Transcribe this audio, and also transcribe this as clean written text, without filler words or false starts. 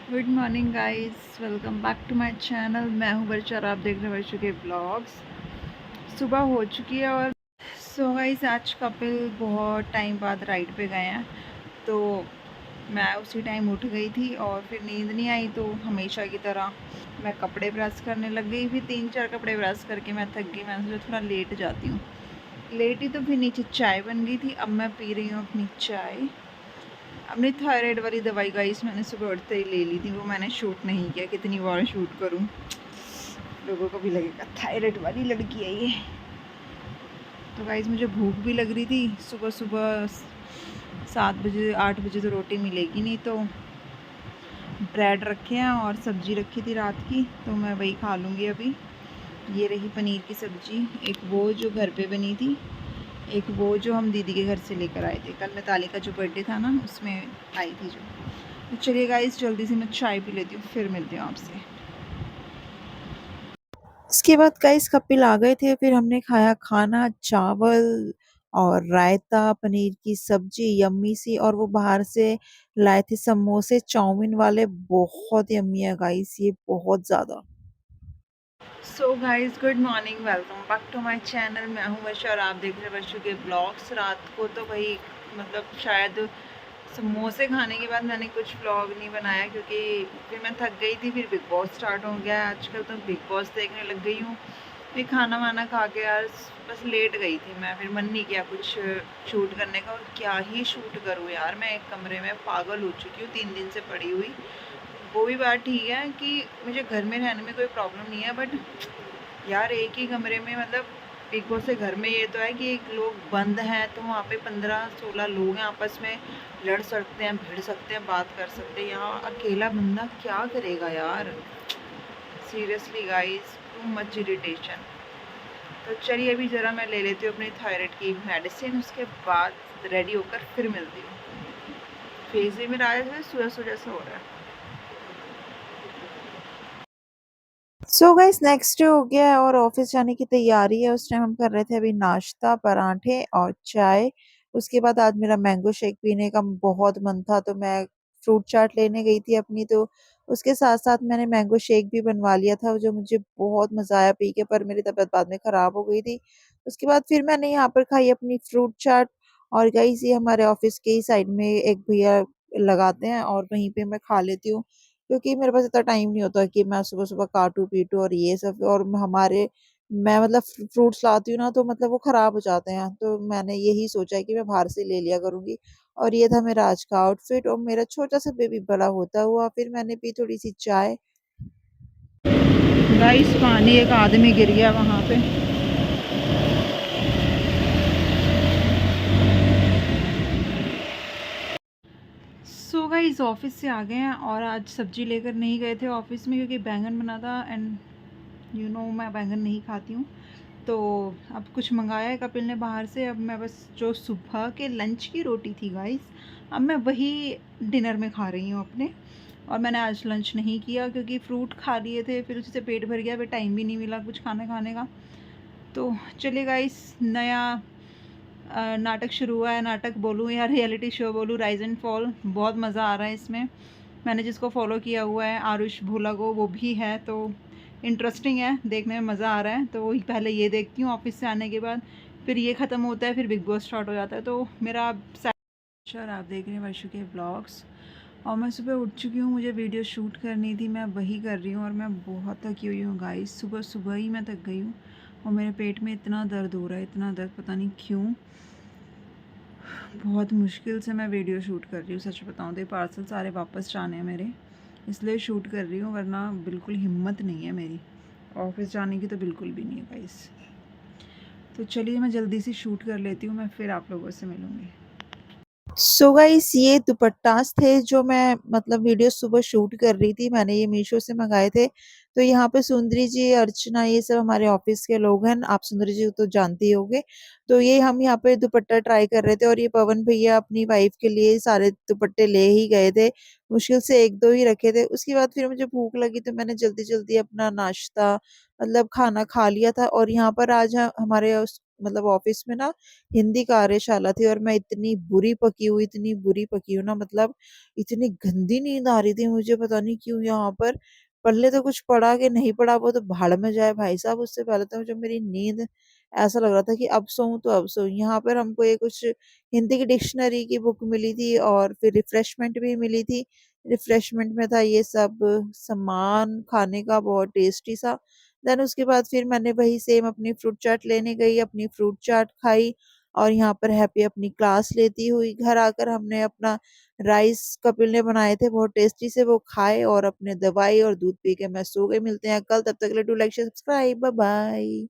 Good morning guys, welcome back to my channel. मैं हूं वर्षा और आप देख रहे हैं वर्षा के ब्लॉग्स। सुबह हो चुकी है और गाइस आज कपिल बहुत टाइम बाद राइड पे गए हैं। तो मैं उसी टाइम उठ गई थी और फिर नींद नहीं आई, तो हमेशा की तरह मैं कपड़े प्रेस करने लग गई। फिर 3-4 कपड़े प्रेस करके मैं थक गई। मैं सोचा थोड़ा लेट जाती हूँ। लेट ही तो फिर नीचे चाय बन गई थी। अब मैं पी रही हूँ अपनी चाय। अपनी थायराइड वाली दवाई गाइस मैंने सुबह उठते ही ले ली थी। वो मैंने शूट नहीं किया, कितनी बार शूट करूं। लोगों को भी लगेगा थायराइड वाली लड़की है ये। तो गाइस मुझे भूख भी लग रही थी। सुबह सुबह 7 बजे 8 बजे तो रोटी मिलेगी नहीं, तो ब्रेड रखे हैं और सब्जी रखी थी रात की, तो मैं वही खा लूँगी अभी। ये रही पनीर की सब्जी, एक वो जो घर पे बनी थी, एक वो जो हम दीदी के घर से लेकर आए थे। कल मिताली का जो बर्थडे था ना, उसमें आई थी जो। तो चलिए गाइस, जल्दी से मैं चाय पी लेती हूँ, फिर मिलती हूँ आपसे। इसके बाद गाइस कपिल आ गए थे। फिर हमने खाया खाना, चावल और रायता, पनीर की सब्जी यम्मी सी, और वो बाहर से लाए थे समोसे चाउमीन वाले। बहुत यम्मी है गाइस, ये बहुत ज्यादा। So guys, good morning, welcome back to my channel. मैं हूँ वर्षा और आप देख रहे हैं वर्षा के ब्लॉग्स। रात को तो भाई मतलब शायद समोसे खाने के बाद मैंने कुछ व्लॉग नहीं बनाया, क्योंकि फिर मैं थक गई थी। फिर बिग बॉस स्टार्ट हो गया है। आजकल तो बिग बॉस देखने लग गई हूँ। फिर खाना वाना खा के यार बस लेट गई थी मैं। फिर मन नहीं किया कुछ शूट करने का। और क्या ही शूट करूँ यार, मैं एक कमरे में पागल हो चुकी हूँ 3 दिन से पड़ी हुई। वो भी बात ठीक है कि मुझे घर में रहने में कोई प्रॉब्लम नहीं है, बट यार एक ही कमरे में मतलब बिग बॉस से घर में ये तो है कि एक लोग बंद हैं, तो वहाँ पे 15-16 लोग हैं, आपस में लड़ सकते हैं, भिड़ सकते हैं, बात कर सकते हैं। यहाँ अकेला बंदा क्या करेगा यार। Seriously guys, too much irritation. तो चलिए अभी ज़रा मैं ले लेती हूँ अपनी थायराइड की मेडिसिन, उसके बाद रेडी होकर फिर मिलती हूँ। फेस भी मेरा आज सूजा सूजा सा हो रहा है। सो गाइस नेक्स्ट डे हो गया है और ऑफिस जाने की तैयारी है। उस टाइम हम कर रहे थे अभी नाश्ता, पराठे और चाय। उसके बाद आज मेरा मैंगो शेक पीने का बहुत मन था, तो मैं फ्रूट चाट लेने गई थी अपनी। तो उसके साथ साथ मैंने मैंगो शेक भी बनवा लिया था, जो मुझे बहुत मजा आया पी के। पर मेरी तबीयत बाद में खराब हो गई थी। उसके बाद फिर मैंने यहाँ पर खाई अपनी फ्रूट चाट। और गाइस ये हमारे ऑफिस के ही साइड में एक भैया लगाते हैं, और वहीं पे मैं खा लेती हूँ, क्योंकि मेरे पास इतना टाइम नहीं होता कि मैं सुबह-सुबह काटूँ, पीटूँ और ये सब। और हमारे मैं मतलब फ्रूट्स लाती हूँ ना, तो मतलब वो खराब हो जाते हैं। तो मैंने यही सोचा है कि मैं बाहर से ले लिया करूँगी। और ये था मेरा आज का आउटफिट और मेरा छोटा-सा बेबी बड़ा होता हुआ। फिर मैंने पी थोड़ी-सी चाय। गाइस पानी, एक आदमी गिर गया वहाँ पे। सो गाइस ऑफिस से आ गए हैं और आज सब्जी लेकर नहीं गए थे ऑफिस में, क्योंकि बैंगन बना था एंड मैं बैंगन नहीं खाती हूँ। तो अब कुछ मंगाया है कपिल ने बाहर से। अब मैं बस जो सुबह के लंच की रोटी थी गाइस, अब मैं वही डिनर में खा रही हूँ अपने। और मैंने आज लंच नहीं किया क्योंकि फ्रूट खा लिए थे, फिर उसी से पेट भर गया, फिर टाइम भी नहीं मिला कुछ खाना खाने का। तो चलिए गाइस, नया नाटक शुरू हुआ है। नाटक बोलूँ या रियलिटी शो बोलूँ, राइज एंड फॉल, बहुत मज़ा आ रहा है इसमें। मैंने जिसको फॉलो किया हुआ है आरुष भोला को, वो भी है, तो इंटरेस्टिंग है, देखने में मज़ा आ रहा है। तो वही पहले ये देखती हूँ ऑफिस से आने के बाद। फिर ये ख़त्म होता है, फिर बिग बॉस स्टार्ट हो जाता है। तो मेरा सर, आप देख रहे हैं वर्षु के ब्लॉग्स। और मैं सुबह उठ चुकी हूँ, मुझे वीडियो शूट करनी थी, मैं वही कर रही हूँ। और मैं बहुत थकी हुई हूँ गाइस, सुबह सुबह ही मैं थक गई हूँ। और मेरे पेट में इतना दर्द हो रहा है, इतना दर्द, पता नहीं क्यों। बहुत मुश्किल से मैं वीडियो शूट कर रही हूँ, सच बताऊँ तो। ये पार्सल सारे वापस जाने हैं मेरे, इसलिए शूट कर रही हूँ, वरना बिल्कुल हिम्मत नहीं है मेरी ऑफिस जाने की, तो बिल्कुल भी नहीं है गाइस। तो चलिए मैं जल्दी से शूट कर लेती हूँ, मैं फिर आप लोगों से मिलूँगी। सो गाइस ये दुपट्टास थे जो मैं मतलब वीडियो सुबह शूट कर रही थी। मैंने ये मीशो से मंगाए थे। तो यहाँ पे सुंदरी जी, अर्चना, ये सब हमारे ऑफिस के लोग हैं। आप सुंदरी जी को तो जानते ही होंगे। तो ये हम यहाँ पे दुपट्टा ट्राई कर रहे थे, और ये पवन भैया अपनी वाइफ के लिए सारे दुपट्टे ले ही गए थे। मुश्किल से 1-2 ही रखे थे। उसके बाद फिर मुझे भूख लगी, तो मैंने जल्दी-जल्दी अपना नाश्ता मतलब खाना खा लिया था। और यहाँ पर आज हमारे मतलब ऑफिस में ना हिंदी कार्यशाला थी और मैं इतनी बुरी पकी हुई ना, मतलब इतनी गंदी नींद आ रही थी मुझे, पता नहीं क्यों यहाँ पर। पहले तो कुछ पढ़ा कि नहीं पढ़ा वो तो भाड़ में जाए भाई साहब, उससे पहले तो जब मेरी नींद ऐसा लग रहा था कि अब सोऊं तो अब सोऊं। यहाँ पर हमको ये कुछ हिंदी की डिक्शनरी की बुक मिली थी और फिर रिफ्रेशमेंट भी मिली थी। रिफ्रेशमेंट में था ये सब सामान खाने का, बहुत टेस्टी सा। देन उसके बाद फिर मैंने वही सेम अपनी फ्रूट चाट लेने गई, अपनी फ्रूट चाट खाई और यहाँ पर हैप्पी अपनी क्लास लेती हुई घर आकर हमने अपना राइस कपिल ने बनाए थे बहुत टेस्टी से, वो खाए और अपने दवाई और दूध पी के मैं सो गई। मिलते हैं कल, तब तक के लिए do like share subscribe, bye bye.